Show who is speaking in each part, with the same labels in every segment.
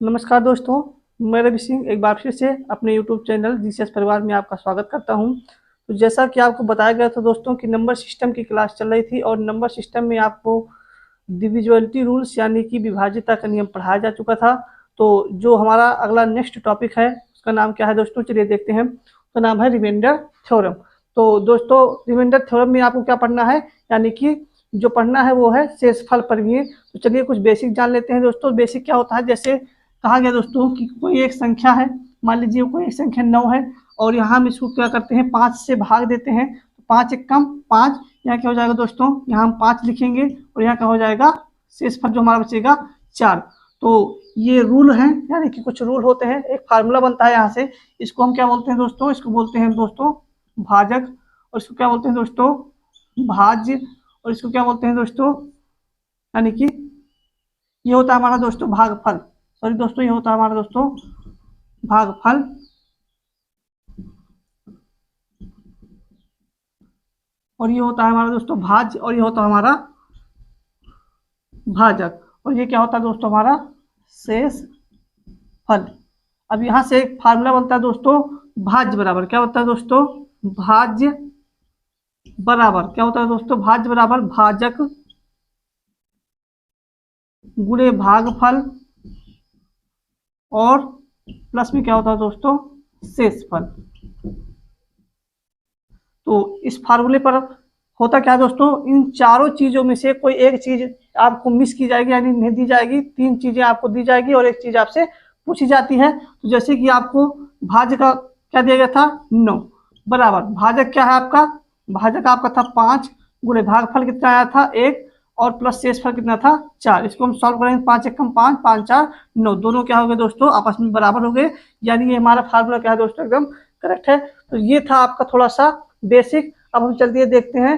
Speaker 1: नमस्कार दोस्तों, मैं रवि सिंह एक बार फिर से अपने यूट्यूब चैनल जीसीएस परिवार में आपका स्वागत करता हूं। तो जैसा कि आपको बताया गया था दोस्तों कि नंबर सिस्टम की क्लास चल रही थी और नंबर सिस्टम में आपको डिविजिबिलिटी रूल्स यानी कि विभाज्यता का नियम पढ़ाया जा चुका था। तो जो हमारा अगला नेक्स्ट टॉपिक है उसका नाम क्या है दोस्तों, चलिए देखते हैं। उसका नाम है रिमाइंडर थ्योरम। तो दोस्तों रिमाइंडर थ्योरम में आपको क्या पढ़ना है, यानी कि जो पढ़ना है वो है शेषफल प्रमेय। तो चलिए कुछ बेसिक जान लेते हैं दोस्तों। बेसिक क्या होता है, जैसे कहा गया दोस्तों कि कोई एक संख्या है, मान लीजिए कोई एक संख्या 9 है और यहाँ हम इसको क्या करते हैं 5 से भाग देते हैं। 5 एक कम 5, यहाँ क्या हो जाएगा दोस्तों, यहाँ हम 5 लिखेंगे और यहाँ क्या हो जाएगा शेषफल जो हमारा बचेगा 4। तो ये रूल है, यानी कि कुछ रूल होते हैं, एक फार्मूला बनता है यहाँ से। इसको हम क्या बोलते हैं दोस्तों, इसको बोलते हैं दोस्तों भाजक, और इसको क्या बोलते हैं दोस्तों भाज्य, और इसको क्या बोलते हैं दोस्तों, यानी कि ये होता है हमारा दोस्तों भागफल। सॉरी दोस्तों, ये होता है हमारा दोस्तों भागफल, और ये होता है हमारा दोस्तों भाज्य, और ये होता है हमारा भाजक, और ये क्या होता है दोस्तों हमारा शेष फल। अब यहां से एक फार्मूला बनता है दोस्तों भाज्य बराबर क्या होता है दोस्तों, भाज्य बराबर क्या होता है दोस्तों, भाज्य बराबर भाजक गुणे भागफल और प्लस में क्या होता है दोस्तों शेषफल। तो इस फार्मूले पर होता क्या है दोस्तों, इन चारों चीजों में से कोई एक चीज आपको मिस की जाएगी, यानी नहीं दी जाएगी। 3 चीजें आपको दी जाएगी और एक चीज आपसे पूछी जाती है। तो जैसे कि आपको भाज्य का क्या दिया गया था 9 बराबर भाजक क्या है आपका, भाजक आपका था 5 गुणे भागफल कितना आया था 1 और प्लस शेषफल कितना था 4। इसको हम सॉल्व करेंगे, 5 एक कम 5, 5 4 9, दोनों क्या हो गए दोस्तों आपस में बराबर हो गए। यानी ये हमारा फार्मूला क्या है दोस्तों एकदम करेक्ट है। तो ये था आपका थोड़ा सा बेसिक। अब हम चलते देखते हैं,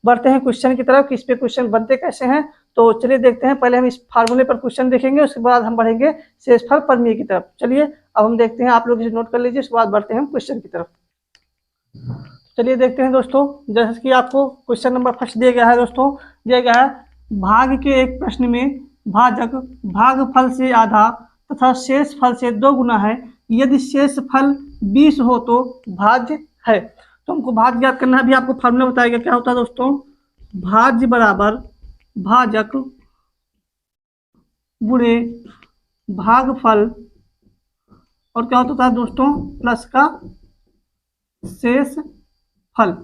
Speaker 1: बढ़ते हैं क्वेश्चन की तरफ कि इस पे क्वेश्चन बनते कैसे हैं। तो चलिए देखते हैं, पहले हम इस फार्मूले पर क्वेश्चन देखेंगे, उसके बाद हम बढ़ेंगे शेषफल प्रमेय की तरफ। चलिए अब हम देखते हैं, आप लोग इसे नोट कर लीजिए, उसके बाद बढ़ते हैं क्वेश्चन की तरफ। चलिए देखते हैं दोस्तों, जैसे कि आपको क्वेश्चन नंबर फर्स्ट दिया गया है दोस्तों, दिया गया है भाग के एक प्रश्न में भाजक भागफल से आधा तथा शेष फल से 2 गुना है, यदि शेष फल 20 हो तो भाज्य है। तो हमको भाज्य ज्ञात करना है। अभी आपको फार्मूला बताया गया क्या होता है दोस्तों, भाज्य बराबर भाजक गुणे भागफल और क्या होता है दोस्तों प्लस का शेष फल।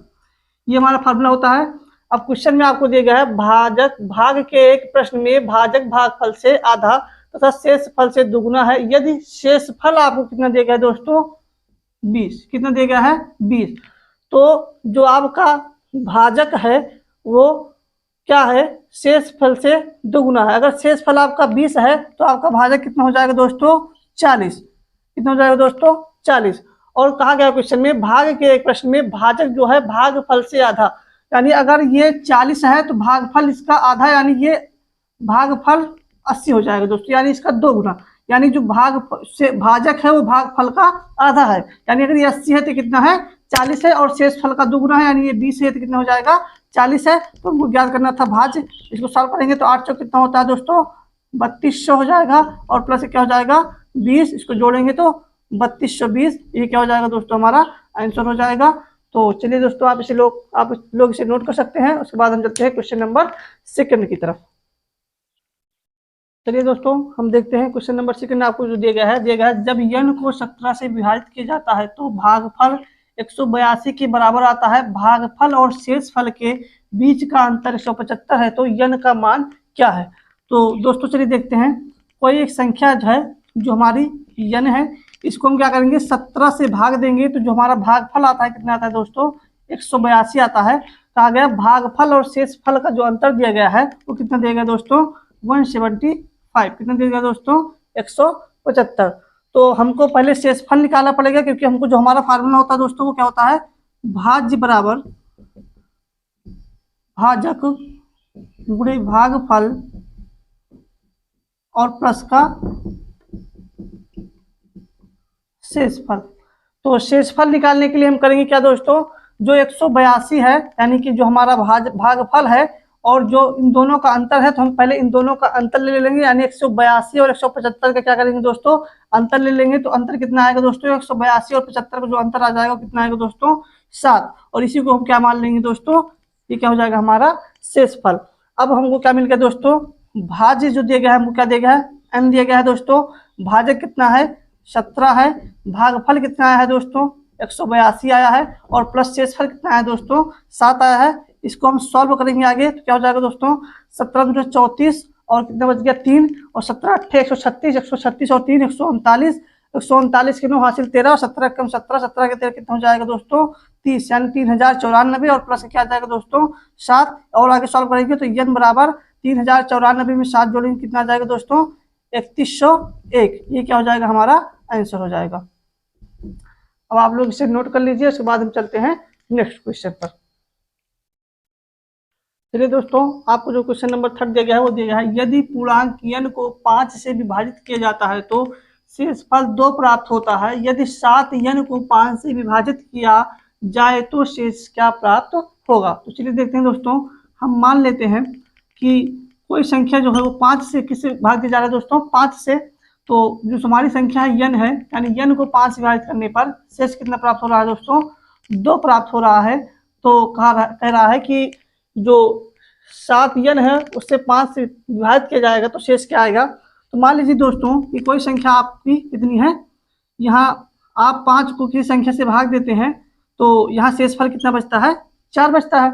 Speaker 1: ये हमारा फार्मूला होता है। अब क्वेश्चन में आपको दिया गया है भाजक भाग के एक प्रश्न में भाजक भागफल से आधा तथा शेष फल से दुगुना है, यदि शेष फल आपको कितना दिया गया है दोस्तों 20, कितना दिया गया है 20। तो जो आपका भाजक है वो क्या है शेष फल से दुगुना है। अगर शेष फल आपका 20 है तो आपका भाजक कितना हो जाएगा दोस्तों 40, कितना हो जाएगा दोस्तों 40। और कहा गया क्वेश्चन में भाग के एक प्रश्न में भाजक जो है भागफल से आधा, यानी अगर ये 40 है तो भागफल इसका आधा, यानी ये भागफल 80 हो जाएगा दोस्तों, यानी इसका 2 गुना। यानी जो भाग से भाजक है वो भागफल का आधा है, यानी अगर ये 80 है तो कितना है 40 है, और शेष फल का 2 गुना है, यानी ये 20 है तो कितना हो जाएगा 40 है। तो हमको ज्ञात करना था भाज्य। इसको सॉल्व करेंगे तो 8 कितना होता है दोस्तों 3200 हो जाएगा, और प्लस क्या हो जाएगा 20, इसको जोड़ेंगे तो 3220, ये क्या हो जाएगा दोस्तों हमारा आंसर हो जाएगा। तो चलिए दोस्तों आप लोग इसे नोट कर सकते हैं। उसके बाद हम चलते हैं क्वेश्चन नंबर सेकंड की तरफ। चलिए दोस्तों हम देखते हैं क्वेश्चन नंबर सेकंड। आपको जो दिया गया है जब n को 17 से विभाजित किया जाता है तो भागफल 182 के बराबर आता है, भागफल और शेष फल के बीच का अंतर 175 है, तो n का मान क्या है। तो दोस्तों चलिए देखते हैं, कोई एक संख्या जो है जो हमारी n है, इसको हम क्या करेंगे 17 से भाग देंगे तो जो हमारा भागफल आता है कितना आता है दोस्तों 182 आता है। कहा गया भागफल और शेष फल का जो अंतर दिया गया है वो कितना दिया गया दोस्तों 175, कितना दिया गया दोस्तों 175। तो हमको पहले शेषफल निकालना पड़ेगा, क्योंकि हमको जो हमारा फार्मूला होता है दोस्तों वो क्या होता है भाज्य बराबर भाजक गुणे भागफल और प्लस का शेषफल। तो शेषफल निकालने के लिए हम करेंगे क्या दोस्तों, जो 182 है यानी कि जो हमारा भागफल है और जो इन दोनों का अंतर है तो हम पहले इन दोनों का अंतर ले लेंगे, यानी 182 और 175 का क्या करेंगे दोस्तों, अंतर ले लेंगे। तो अंतर कितना आएगा दोस्तों, 182 और 75 का जो अंतर आ जाएगा कितना आएगा दोस्तों, 7। और इसी को हम क्या मान लेंगे दोस्तों, ये क्या हो जाएगा हमारा शेषफल। अब हमको क्या मिल गया दोस्तों, भाज्य जो दिया गया है हमको क्या दिया गया है, n दिया गया है दोस्तों। भाजक कितना है, 17 है। भागफल कितना आया है दोस्तों, 182 आया है। और प्लस शेषफल कितना है दोस्तों, 7 आया है। इसको हम सॉल्व करेंगे आगे तो क्या हो जाएगा दोस्तों, 17 दूनी 34 और कितना बच गया 3 और 17 8 136, 136 और 3 139, 139 के 9 हासिल 13 और 17 कम 17, 17 के 13 कितना हो जाएगा दोस्तों 30, यानी 3094 और प्लस क्या आ जाएगा दोस्तों 7। और आगे सॉल्व करेंगे तो n बराबर 3094 में 7 जोड़ेंगे कितना आ जाएगा दोस्तों 3101। ये क्या हो जाएगा हमारा आंसर हो जाएगा। अब आप लोग इसे नोट कर लीजिए, उसके बाद हम चलते हैं नेक्स्ट क्वेश्चन पर। चलिए दोस्तों, आपको जो क्वेश्चन नंबर 3 दिया गया है वो दिया गया है, यदि पूर्णांक n को 5 से विभाजित किया जाता है तो शेषफल 2 प्राप्त होता है। यदि 7 n को 5 से विभाजित किया जाए तो शेष क्या प्राप्त होगा। तो चलिए देखते हैं दोस्तों, हम मान लेते हैं कि कोई संख्या जो है वो 5 से किससे भाग दिया जा रहा है दोस्तों, 5 से। तो जो हमारी संख्या है n है, यानी n को 5 से विभाजित करने पर शेष कितना प्राप्त हो रहा है दोस्तों, 2 प्राप्त हो रहा है। तो कह रहा है कि जो 7 n है उससे 5 से विभाजित किया जाएगा तो शेष क्या आएगा। तो मान लीजिए दोस्तों कि कोई संख्या आपकी कितनी है, यहाँ आप 5 को किसी संख्या से भाग देते हैं तो यहाँ शेषफल कितना बचता है, 4 बचता है।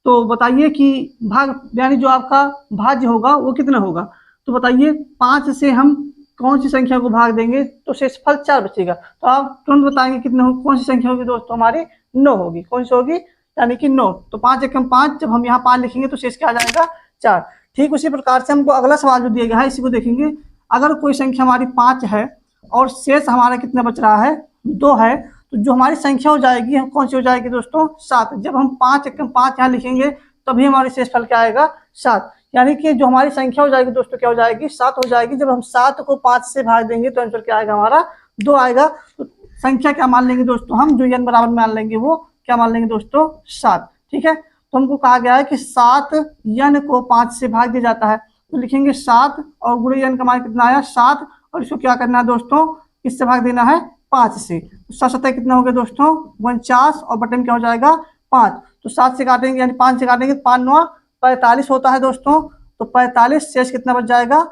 Speaker 1: तो बताइए कि भाग यानी जो आपका भाज्य होगा वो कितना होगा। तो बताइए 5 से हम कौन सी संख्या को भाग देंगे तो शेषफल 4 बचेगा। तो आप तुरंत बताएंगे कितना हो, कौन सी संख्या होगी दोस्तों, हमारी 9 होगी। कौन सी होगी, यानी कि 9। तो 5 एकम 5, जब हम यहाँ 5 लिखेंगे तो शेष क्या आ जाएगा 4। ठीक उसी प्रकार से हमको अगला सवाल जो दिया गया है इसी को देखेंगे। अगर कोई संख्या हमारी 5 है और शेष हमारा कितना बच रहा है 2 है, तो जो हमारी संख्या हो जाएगी हम कौन सी हो जाएगी दोस्तों 7। जब हम 5 एकम 5 यहाँ लिखेंगे तभी हमारे शेषफल क्या आएगा 7। यानी कि जो हमारी संख्या हो जाएगी दोस्तों क्या हो जाएगी 7 हो जाएगी। जब हम 7 को 5 से भाग देंगे तो आंसर क्या आएगा हमारा 2 आएगा। तो संख्या क्या मान लेंगे दोस्तों, हम जो n बराबर मान लेंगे वो क्या मान लेंगे दोस्तों 7। ठीक है, तो हमको कहा गया है कि 7 n को 5 से भाग दिया जाता है तो लिखेंगे 7 और गुणे n का मान कितना आया 7, और इसको क्या करना है दोस्तों, किससे भाग देना है 5 से। तो 7 7 कितना हो गया दोस्तों 49 और बटन क्या हो जाएगा 5। तो 7 से काटेंगे यानी 5 से काटेंगे 5 9 45 होता है दोस्तों। तो 45 शेष कितना बच जाएगा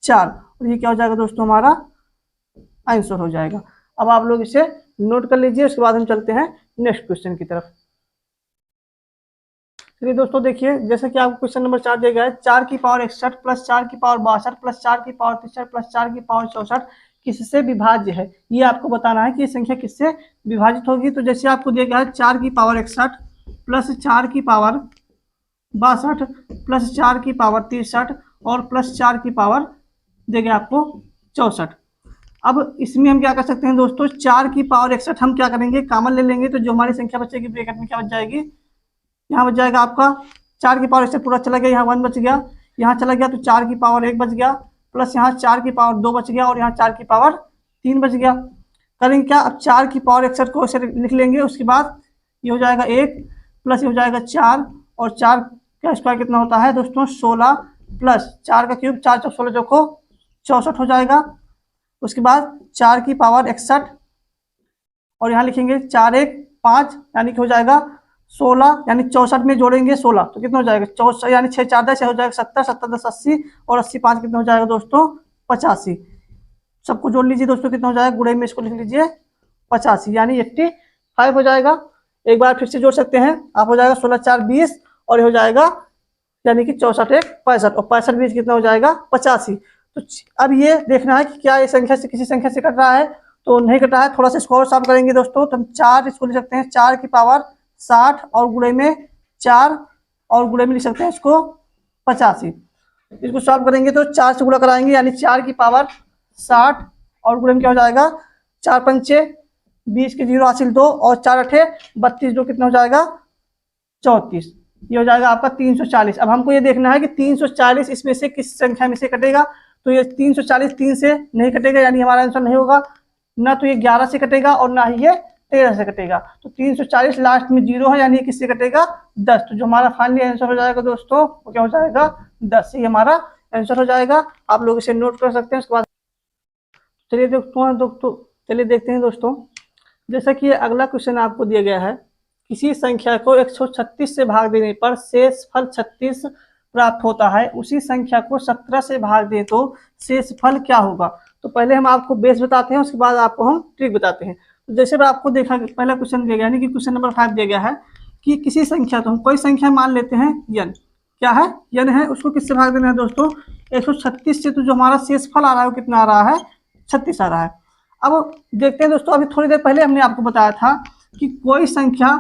Speaker 1: 4, और ये क्या हो जाएगा दोस्तों हमारा आंसर हो जाएगा। अब आप लोग इसे नोट कर लीजिए, उसके बाद हम चलते हैं नेक्स्ट क्वेश्चन की तरफ। चलिए दोस्तों देखिए, जैसे कि आपको क्वेश्चन नंबर 4 दिया गया है, 4 की पावर 61 प्लस 4 की पावर 62 प्लस 4 की पावर 63 प्लस 4 की पावर 64 किससे विभाज्य है। ये आपको बताना है कि ये संख्या किससे विभाजित होगी। तो जैसे आपको दिया गया है 4 की पावर 61 प्लस 4 की पावर 62 प्लस 4 की पावर 63 और प्लस 4 की पावर दिया गया आपको 64। अब इसमें हम क्या कर सकते हैं दोस्तों, 4 की पावर 61 हम क्या करेंगे कॉमन ले लेंगे, तो जो हमारी संख्या बचेगी ब्रैकेट में क्या बच जाएगी, यहाँ बच जाएगा आपका 4 की पावर 61 पूरा चला गया, यहाँ 1 बच गया, यहाँ चला गया तो 4 की पावर 1 बच गया, प्लस यहाँ 4 की पावर 2 बच गया और यहाँ 4 की पावर 3 बच गया। करेंगे क्या, अब 4 की पावर 61 को ऐसे लिख लेंगे, उसके बाद ये हो जाएगा 1 प्लस ये हो जाएगा 4 और 4 का स्क्वायर कितना होता है दोस्तों 16 प्लस 4 का क्यूब 4 चौक 16 चौको 64 हो जाएगा। उसके बाद 4 की पावर 61 और यहाँ लिखेंगे 4 1 5 यानी कि हो जाएगा 16, यानी 64 में जोड़ेंगे 16 तो कितना हो जाएगा 64, यानी 6 4 10 हो जाएगा 70, 70 10 80 और 80 5 कितना हो जाएगा दोस्तों 85। सबको जोड़ लीजिए दोस्तों, कितना हो जाएगा गुणे में इसको लिख लीजिए 85 यानी 85 हो जाएगा। एक बार फिर से जोड़ सकते हैं आप, हो जाएगा 16 4 20 और ये हो जाएगा यानी कि 64 1 65 और 65 20 कितना हो जाएगा 85। तो अब ये देखना है कि क्या ये संख्या से किसी संख्या से कट रहा है, तो नहीं कट रहा है। थोड़ा सा इसको और साफ करेंगे दोस्तों, तो हम 4 इसको लिख सकते हैं 4 की पावर 60 और गुणे में 4 और गुणे में लिख सकते हैं इसको 85। इसको सॉल्व करेंगे तो 4 से गुणा कराएंगे यानी 4 की पावर 60 और गुणे में क्या हो जाएगा 4 पंचे 20 के 0 हासिल 2 और 4 अठे 32 जो कितना हो जाएगा 34, ये हो जाएगा आपका 340। अब हमको ये देखना है कि 340 इसमें से किस संख्या में से कटेगा। तो ये 340 3 से नहीं कटेगा यानी हमारा आंसर नहीं होगा, ना तो ये 11 से कटेगा और ना ही ये 13 से कटेगा। तो 340 लास्ट में 0 है, यानी किससे कटेगा 10। तो जो हमारा फाइनली आंसर हो जाएगा दोस्तों वो क्या हो जाएगा 10। ये हमारा आंसर हो जाएगा। आप लोग इसे नोट कर सकते हैं। उसके बाद चलिए चलिए देखते हैं दोस्तों। जैसा कि अगला क्वेश्चन आपको दिया गया है, किसी संख्या को 136 से भाग देने पर शेष फल 36 प्राप्त होता है, उसी संख्या को 17 से भाग दें तो शेष फल क्या होगा। तो पहले हम आपको बेस बताते हैं, उसके बाद आपको हम ट्रिक बताते हैं। तो जैसे मैं आपको देखा पहला क्वेश्चन दिया गया, यानी कि क्वेश्चन नंबर 5 दिया गया है कि किसी संख्या, तो हम कोई संख्या मान लेते हैं n, क्या है n है, उसको किससे भाग देना है दोस्तों 136 से। तो जो हमारा शेष फल आ रहा है वो कितना आ रहा है 36 आ रहा है। अब देखते हैं दोस्तों, अभी थोड़ी देर पहले हमने आपको बताया था कि कोई संख्या,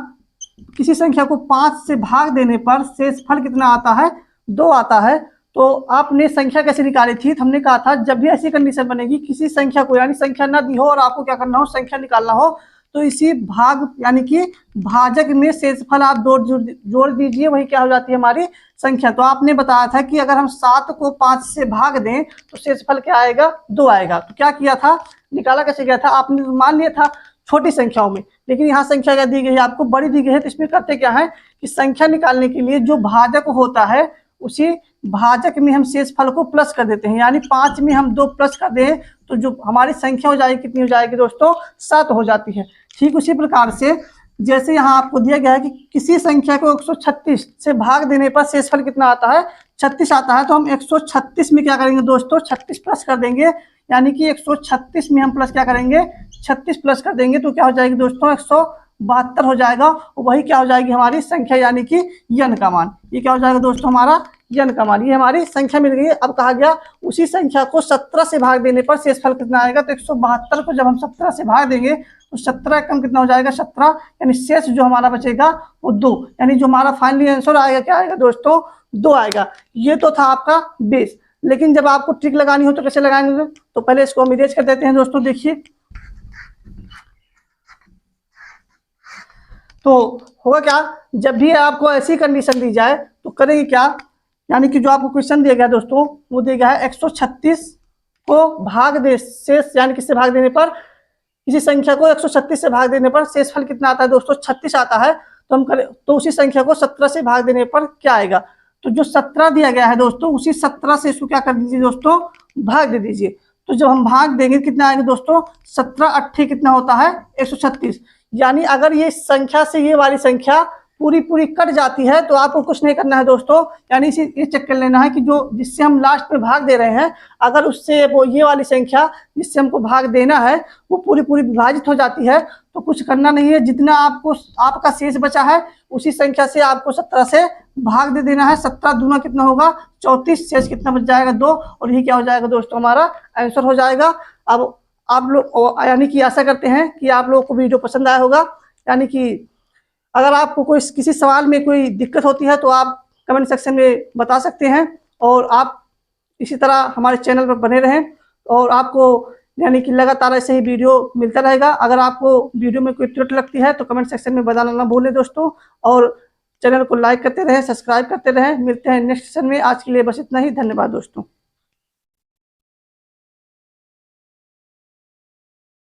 Speaker 1: किसी संख्या को 5 से भाग देने पर शेष फल कितना आता है 2 आता है। तो आपने संख्या कैसे निकाली थी, तो हमने कहा था जब भी ऐसी कंडीशन बनेगी किसी संख्या को, यानी संख्या ना दी हो और आपको क्या करना हो संख्या निकालना हो, तो इसी भाग यानी कि भाजक में शेषफल आप जोड़ दीजिए, वही क्या हो जाती है हमारी संख्या। तो आपने बताया था कि अगर हम 7 को 5 से भाग दें तो शेषफल क्या आएगा 2 आएगा। तो क्या किया था, निकाला कैसे गया था, आपने मान लिया था छोटी संख्याओं में, लेकिन यहाँ संख्या क्या दी गई है आपको बड़ी दी गई है। तो इसमें करते क्या है कि संख्या निकालने के लिए जो भाजक होता है उसी भाजक में हम शेषफल को प्लस कर देते हैं, यानी 5 में हम 2 प्लस कर दें तो जो हमारी संख्या हो जाएगी कितनी हो जाएगी दोस्तों 7 हो जाती है। ठीक उसी प्रकार से जैसे यहाँ आपको दिया गया है कि किसी संख्या को 136 से भाग देने पर शेषफल कितना आता है 36 आता है। तो हम 136 में क्या करेंगे दोस्तों 36 प्लस कर देंगे, यानी कि 136 में हम प्लस क्या करेंगे 36 प्लस कर देंगे तो क्या हो जाएगी दोस्तों 172 हो जाएगा। वही क्या हो जाएगी हमारी संख्या, यानी कि n का मान। ये क्या हो जाएगा दोस्तों हमारा n का मान। ये हमारी संख्या मिल गई। अब कहा गया उसी संख्या को 17 से भाग देने पर शेषफल कितना आएगा। तो 172 को जब हम 17 से भाग देंगे तो 17 कम कितना हो जाएगा 17, यानी शेष जो हमारा बचेगा वो 2, यानी जो हमारा फाइनली आंसर आएगा क्या आएगा दोस्तों 2 आएगा। ये तो था आपका बेस, लेकिन जब आपको ट्रिक लगानी हो तो कैसे लगाएंगे, तो पहले इसको हम इरेज कर देते हैं दोस्तों। देखिए तो होगा क्या, जब भी आपको ऐसी कंडीशन दी जाए तो करेंगे क्या, यानी कि जो आपको क्वेश्चन दिया गया दोस्तों वो दिया गया है 136 को भाग दे शेष, यानी किससे भाग देने पर, किसी संख्या को 136 से भाग देने पर शेषफल कितना आता है दोस्तों 36 आता है। तो हम करें तो उसी संख्या को 17 से भाग देने पर क्या आएगा। तो जो 17 दिया गया है दोस्तों उसी 17 से इसको क्या कर दीजिए दोस्तों भाग दे दीजिए। तो जब हम भाग देंगे कितना आएगा दोस्तों 17 8 कितना होता है 136, यानी अगर ये संख्या से ये वाली संख्या पूरी कट जाती है तो आपको कुछ नहीं करना है दोस्तों, यानी इसे ये चेक कर लेना है कि जो जिससे हम लास्ट में भाग दे रहे हैं अगर उससे वो ये वाली संख्या जिससे हमको भाग देना है वो पूरी विभाजित हो जाती है तो कुछ करना नहीं है। जितना आपको आपका शेष बचा है उसी संख्या से आपको 17 से भाग दे देना है। 17 दूना कितना होगा 34, शेष कितना बच जाएगा 2, और ये क्या हो जाएगा दोस्तों हमारा आंसर हो जाएगा। अब आप लोग यानी कि आशा करते हैं कि आप लोगों को वीडियो पसंद आया होगा। यानी कि अगर आपको कोई किसी सवाल में कोई दिक्कत होती है तो आप कमेंट सेक्शन में बता सकते हैं, और आप इसी तरह हमारे चैनल पर बने रहें और आपको यानी कि लगातार ऐसे ही वीडियो मिलता रहेगा। अगर आपको वीडियो में कोई त्रुटि लगती है तो कमेंट सेक्शन में बताना ना भूलें दोस्तों, और चैनल को लाइक करते रहें, सब्सक्राइब करते रहें। मिलते हैं नेक्स्ट सेशन में। आज के लिए बस इतना ही, धन्यवाद दोस्तों।